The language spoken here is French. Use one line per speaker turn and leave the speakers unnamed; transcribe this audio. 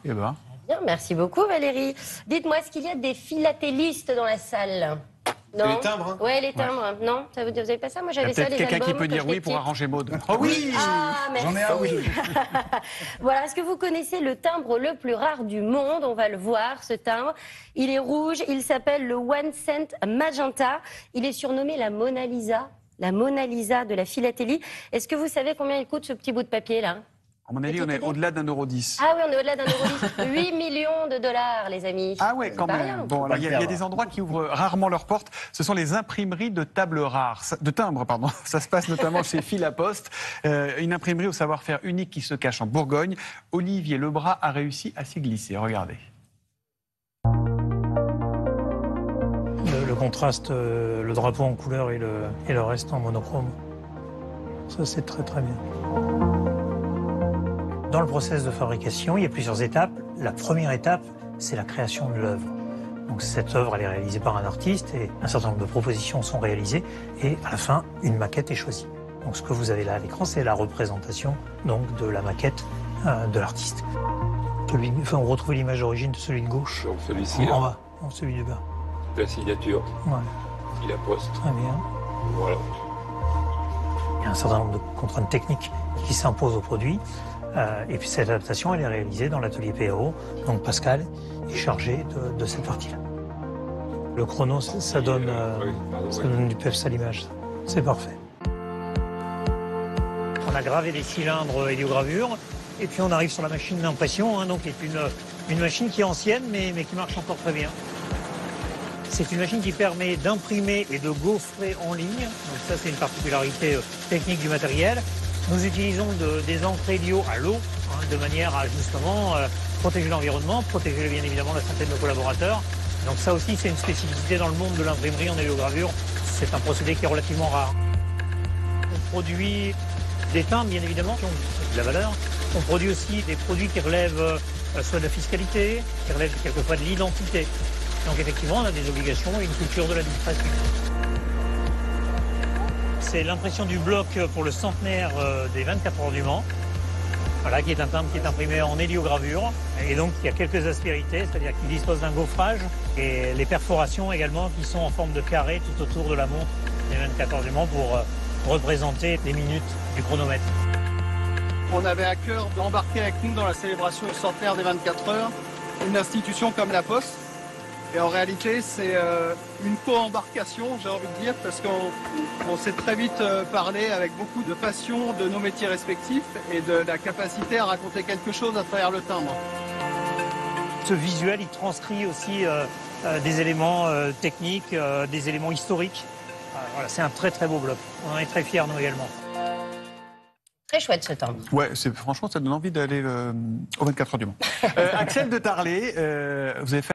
Eh ben.
Bien, merci beaucoup Valérie. Dites-moi, est-ce qu'il y a des philatélistes dans la salle? Non.
Les timbres, hein.
Ouais, les timbres. Ouais. Non, vous n'avez pas ça? Moi,
Il y a
j'avais ça,
peut-être
les
quelqu'un
albums
qui peut
quand
dire
j'étais
oui pour
petite.
arranger Maud.
Oh oui,
Ah, merci.
j'en ai un, oui.
Voilà, est-ce que vous connaissez le timbre le plus rare du monde? On va le voir, ce timbre. Il est rouge, il s'appelle le One Cent Magenta. Il est surnommé la Mona Lisa. La Mona Lisa de la philatélie. Est-ce que vous savez combien il coûte ce petit bout de papier là?
À mon avis, on est au-delà d'1,10 €.
Ah oui, on est au-delà d'1,10 €. 8 millions de dollars, les amis.
Ah ouais, quand
pas
même.
rien.
Bon, alors il y a des endroits qui ouvrent rarement leurs portes. Ce sont les imprimeries de tables rares, de timbres, pardon. Ça se passe notamment chez Philapost, une imprimerie au savoir-faire unique qui se cache en Bourgogne. Olivier Lebras a réussi à s'y glisser. Regardez.
Le contraste, le drapeau en couleur et le reste en monochrome. Ça, c'est très très bien. Dans le process de fabrication, il y a plusieurs étapes. La première étape, c'est la création de l'œuvre. Donc cette œuvre, elle est réalisée par un artiste et un certain nombre de propositions sont réalisées. Et à la fin, une maquette est choisie. Donc ce que vous avez là à l'écran, c'est la représentation donc, de la maquette de l'artiste. On retrouve l'image d'origine de celui de gauche.
Donc celui-ci,
En bas, non, celui du bas.
la signature,
Ouais,
Philapost.
très bien.
Voilà.
Il y a un certain nombre de contraintes techniques qui s'imposent au produit. Et puis cette adaptation, elle est réalisée dans l'atelier PAO. Donc Pascal est chargé de cette partie-là. Le chrono, ça donne du peps à l'image. C'est parfait. On a gravé des cylindres héliogravure. Et puis on arrive sur la machine d'impression, donc qui est une machine qui est ancienne, mais qui marche encore très bien. C'est une machine qui permet d'imprimer et de gaufrer en ligne. Donc ça, c'est une particularité technique du matériel. Nous utilisons des encres Helio à l'eau, de manière à justement protéger l'environnement, protéger bien évidemment la santé de nos collaborateurs. Donc ça aussi, c'est une spécificité dans le monde de l'imprimerie en héliogravure. C'est un procédé qui est relativement rare. On produit des timbres, bien évidemment, qui ont de la valeur. On produit aussi des produits qui relèvent soit de la fiscalité, qui relèvent quelquefois de l'identité. Donc effectivement, on a des obligations et une culture de la discrétion. C'est l'impression du bloc pour le centenaire des 24 heures du Mans. Voilà, qui est un timbre qui est imprimé en héliogravure. Et donc, il y a quelques aspérités, c'est-à-dire qu'il dispose d'un gaufrage. Et les perforations également qui sont en forme de carré tout autour de la montre des 24 heures du Mans pour représenter les minutes du chronomètre.
On avait à cœur d'embarquer avec nous dans la célébration du centenaire des 24 heures une institution comme la Poste. Et en réalité, c'est une co-embarcation, j'ai envie de dire, parce qu'on s'est très vite parlé avec beaucoup de passion de nos métiers respectifs et de la capacité à raconter quelque chose à travers le timbre.
Ce visuel, il transcrit aussi des éléments techniques, des éléments historiques. Voilà, c'est un très très beau bloc. On en est très fiers, nous également.
Très chouette ce timbre.
Ouais, franchement, ça donne envie d'aller aux 24 heures du Mans. Axel de Tarlet, vous avez fait